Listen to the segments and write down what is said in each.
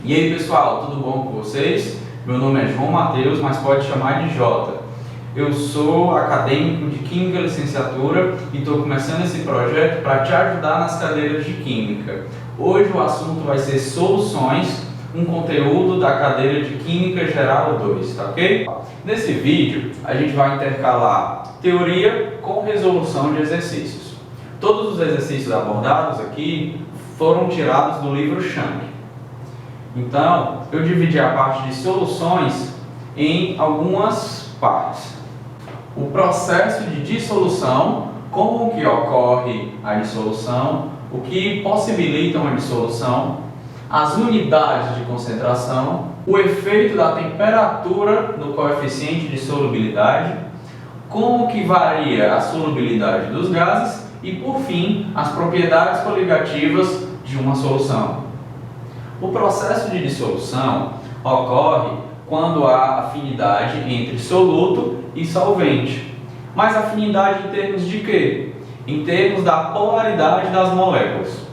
E aí pessoal, tudo bom com vocês? Meu nome é João Matheus, mas pode chamar de Jota. Eu sou acadêmico de Química Licenciatura e estou começando esse projeto para te ajudar nas cadeiras de Química. Hoje o assunto vai ser soluções, um conteúdo da cadeira de Química Geral 2, tá ok? Nesse vídeo a gente vai intercalar teoria com resolução de exercícios. Todos os exercícios abordados aqui foram tirados do livro Schank. Então, eu dividi a parte de soluções em algumas partes. O processo de dissolução, como que ocorre a dissolução, o que possibilita uma dissolução, as unidades de concentração, o efeito da temperatura no coeficiente de solubilidade, como que varia a solubilidade dos gases e, por fim, as propriedades coligativas de uma solução. O processo de dissolução ocorre quando há afinidade entre soluto e solvente. Mas afinidade em termos de quê? Em termos da polaridade das moléculas.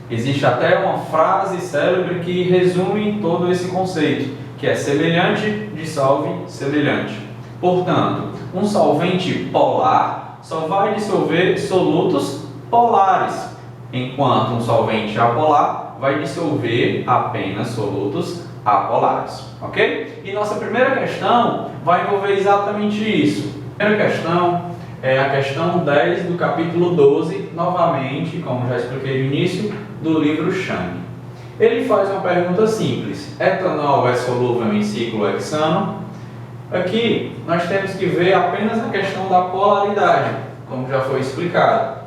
Existe até uma frase célebre que resume todo esse conceito, que é semelhante dissolve semelhante. Portanto, um solvente polar só vai dissolver solutos polares, enquanto um solvente apolar vai dissolver apenas solutos apolares, ok? E nossa primeira questão vai envolver exatamente isso. A primeira questão é a questão 10 do capítulo 12, novamente, como já expliquei no início, do livro Schank. Ele faz uma pergunta simples: etanol é solúvel em ciclo hexano? Aqui nós temos que ver apenas a questão da polaridade, como já foi explicado.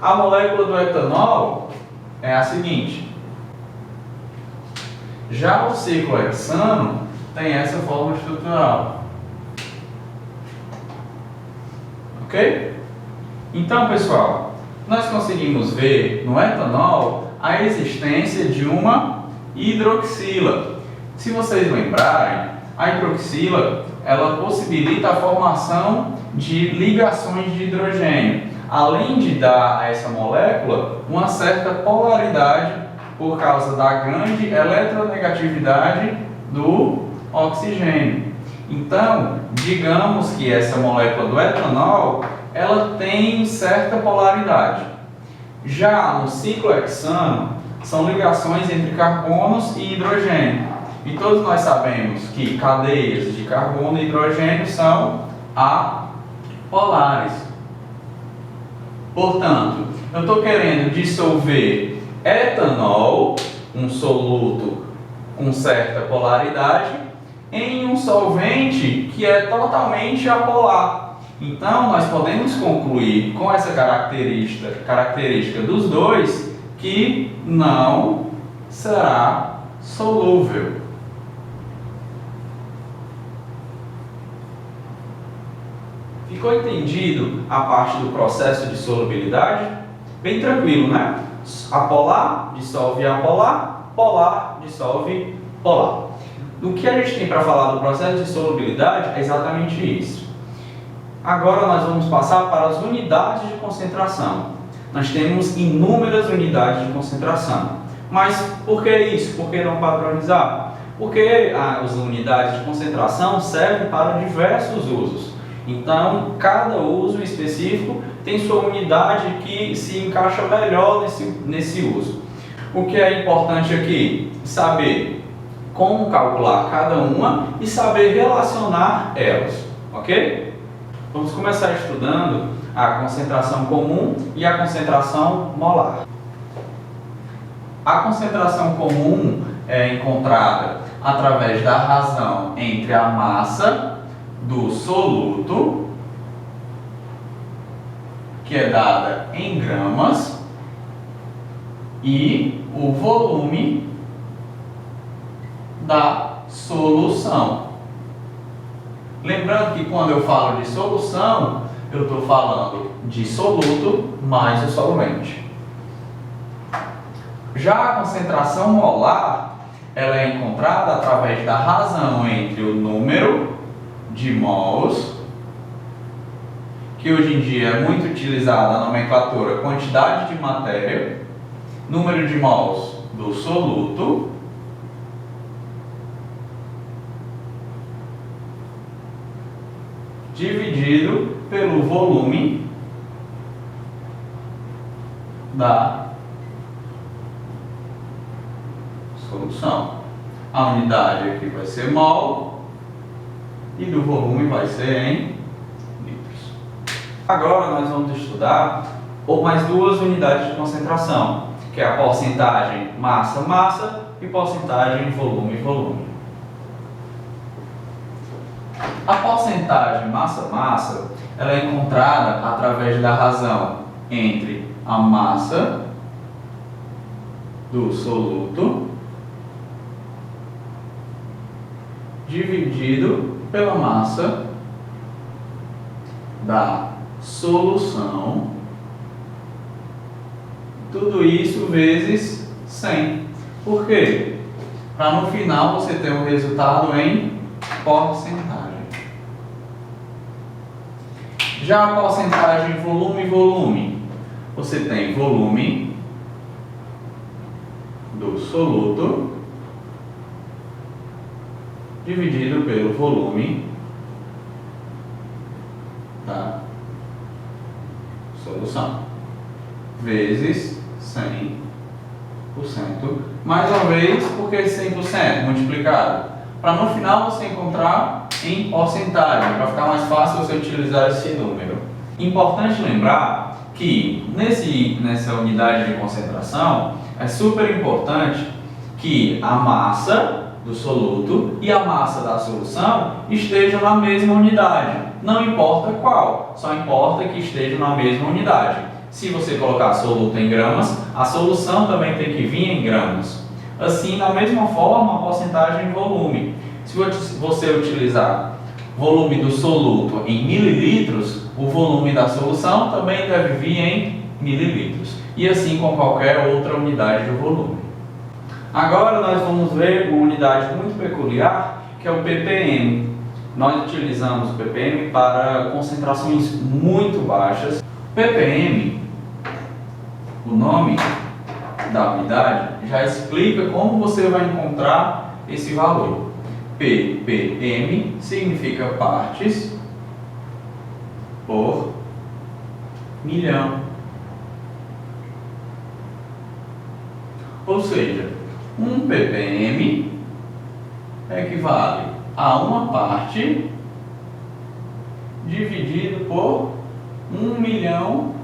A molécula do etanol é a seguinte. Já o ciclo hexano tem essa forma estrutural. Ok? Então, pessoal, nós conseguimos ver no etanol a existência de uma hidroxila. Se vocês lembrarem, a hidroxila ela possibilita a formação de ligações de hidrogênio, além de dar a essa molécula uma certa polaridade por causa da grande eletronegatividade do oxigênio. Então, digamos que essa molécula do etanol, ela tem certa polaridade. Já no ciclo hexano, são ligações entre carbonos e hidrogênio. E todos nós sabemos que cadeias de carbono e hidrogênio são apolares. Portanto, eu estou querendo dissolver etanol, um soluto com certa polaridade, em um solvente que é totalmente apolar. Então, nós podemos concluir com essa característica dos dois que não será solúvel. Ficou entendido a parte do processo de solubilidade? Bem tranquilo, né? Apolar dissolve apolar, polar dissolve polar. O que a gente tem para falar do processo de solubilidade é exatamente isso. Agora nós vamos passar para as unidades de concentração. Nós temos inúmeras unidades de concentração. Mas por que isso? Por que não padronizar? Porque as unidades de concentração servem para diversos usos. Então, cada uso específico tem sua unidade que se encaixa melhor nesse uso. O que é importante aqui? Saber como calcular cada uma e saber relacionar elas, ok? Vamos começar estudando a concentração comum e a concentração molar. A concentração comum é encontrada através da razão entre a massa do soluto, que é dada em gramas, e o volume da solução. Lembrando que quando eu falo de solução, eu estou falando de soluto mais o solvente. Já a concentração molar, ela é encontrada através da razão entre o número de mols, que hoje em dia é muito utilizada a nomenclatura quantidade de matéria, número de mols do soluto pelo volume da solução. A unidade aqui vai ser mol e do volume vai ser em litros. Agora nós vamos estudar mais duas unidades de concentração, que é a porcentagem massa-massa e porcentagem volume-volume. A porcentagem massa-massa ela é encontrada através da razão entre a massa do soluto dividido pela massa da solução, tudo isso vezes 100. Por quê? Para no final você ter um resultado em porcentagem. Já a porcentagem volume-volume, você tem volume do soluto dividido pelo volume da solução, vezes 100%. Mais uma vez, por que 100% multiplicado? Para no final você encontrar em porcentagem, para ficar mais fácil você utilizar esse número. Importante lembrar que nessa unidade de concentração é super importante que a massa do soluto e a massa da solução estejam na mesma unidade. Não importa qual, só importa que estejam na mesma unidade. Se você colocar soluto em gramas, a solução também tem que vir em gramas. Assim, da mesma forma, a porcentagem em volume. Se você utilizar volume do soluto em mililitros, o volume da solução também deve vir em mililitros. E assim com qualquer outra unidade de volume. Agora nós vamos ver uma unidade muito peculiar, que é o ppm. Nós utilizamos o ppm para concentrações muito baixas. ppm, o nome da unidade, já explica como você vai encontrar esse valor. ppm significa partes por milhão. Ou seja, 1 ppm equivale a uma parte dividido por 1 milhão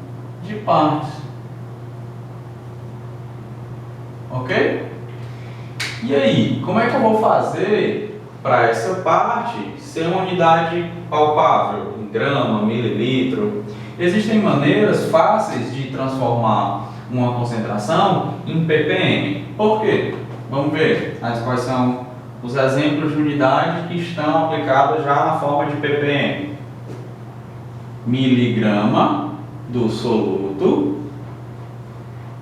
de partes. Ok? E aí, como é que eu vou fazer para essa parte ser uma unidade palpável, em grama, mililitro? Existem maneiras fáceis de transformar uma concentração em ppm. Por quê? Vamos ver quais são os exemplos de unidade que estão aplicados já na forma de ppm. Miligrama do soluto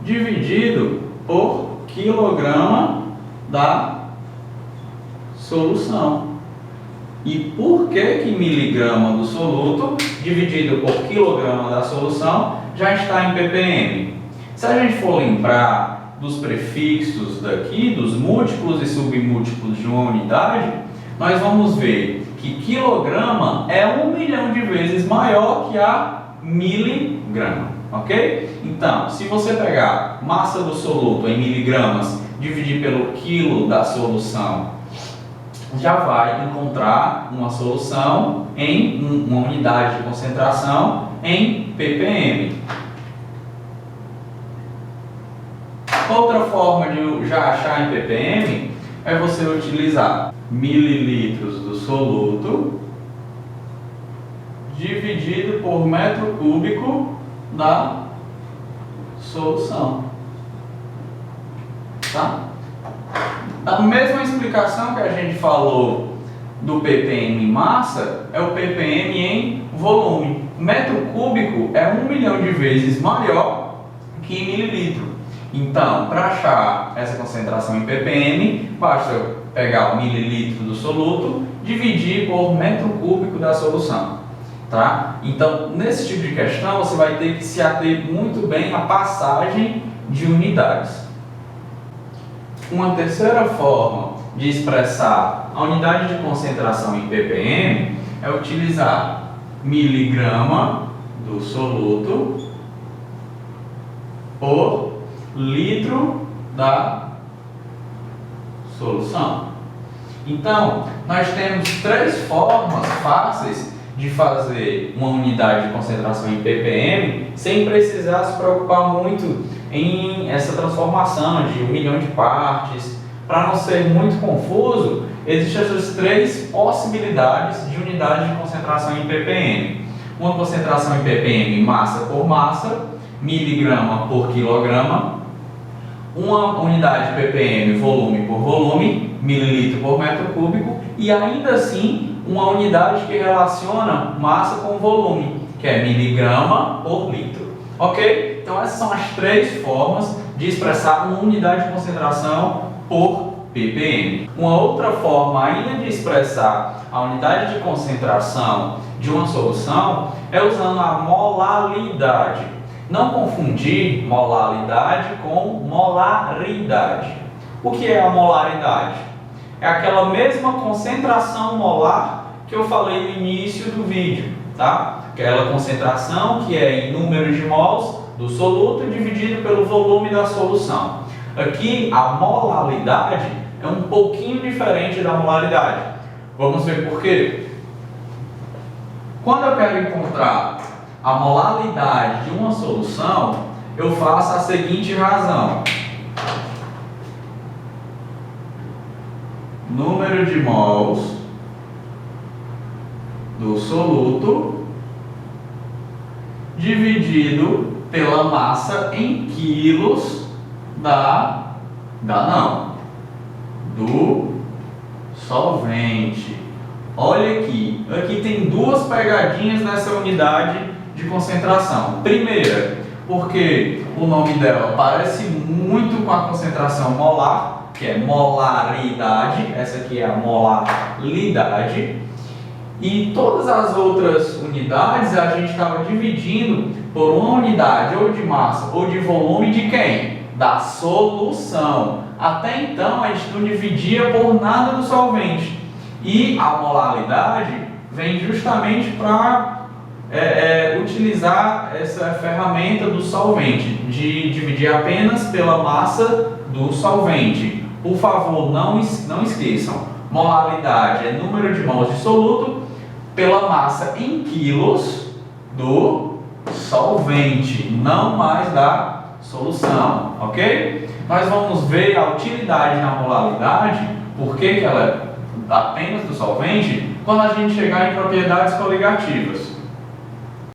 dividido por quilograma da solução. E por que miligrama do soluto dividido por quilograma da solução já está em ppm? Se a gente for lembrar dos prefixos daqui, dos múltiplos e submúltiplos de uma unidade, nós vamos ver que quilograma é 1 milhão de vezes maior que a miligrama, ok? Então, se você pegar massa do soluto em miligramas, dividir pelo quilo da solução, já vai encontrar uma solução em uma unidade de concentração em ppm. Outra forma de já achar em ppm é você utilizar mililitros do soluto dividido por metro cúbico da solução. Tá? A mesma explicação que a gente falou do ppm em massa é o ppm em volume. Metro cúbico é 1 milhão de vezes maior que mililitro. Então, para achar essa concentração em ppm, basta pegar o mililitro do soluto, dividir por metro cúbico da solução. Tá? Então, nesse tipo de questão, você vai ter que se ater muito bem à passagem de unidades. Uma terceira forma de expressar a unidade de concentração em ppm é utilizar miligrama do soluto por litro da solução. Então, nós temos três formas fáceis de fazer uma unidade de concentração em ppm sem precisar se preocupar muito em essa transformação de 1 milhão de partes. Para não ser muito confuso, existem essas três possibilidades de unidade de concentração em ppm. Uma concentração em ppm massa por massa, miligrama por quilograma. Uma unidade ppm volume por volume, mililitro por metro cúbico. E ainda assim, uma unidade que relaciona massa com volume, que é miligrama por litro. Ok? Então essas são as três formas de expressar uma unidade de concentração por ppm. Uma outra forma ainda de expressar a unidade de concentração de uma solução é usando a molaridade. Não confundir molaridade com molaridade. O que é a molaridade? É aquela mesma concentração molar que eu falei no início do vídeo, tá? Aquela concentração que é em número de mols do soluto dividido pelo volume da solução. Aqui a molaridade é um pouquinho diferente da molaridade. Vamos ver por quê. Quando eu quero encontrar a molaridade de uma solução, eu faço a seguinte razão: número de mols do soluto dividido pela massa em quilos do solvente. Olha aqui, tem duas pegadinhas nessa unidade de concentração. Primeira, porque o nome dela parece muito com a concentração molar, que é molaridade. Essa aqui é a molaridade. E todas as outras unidades a gente estava dividindo por uma unidade ou de massa ou de volume de quem? Da solução. Até então a gente não dividia por nada do solvente. E a molaridade vem justamente para utilizar essa ferramenta do solvente, de dividir apenas pela massa do solvente. Por favor, não esqueçam, molaridade é número de mols de soluto pela massa em quilos do solvente, não mais da solução, ok? Nós vamos ver a utilidade na molaridade, porque que ela é apenas do solvente, quando a gente chegar em propriedades coligativas.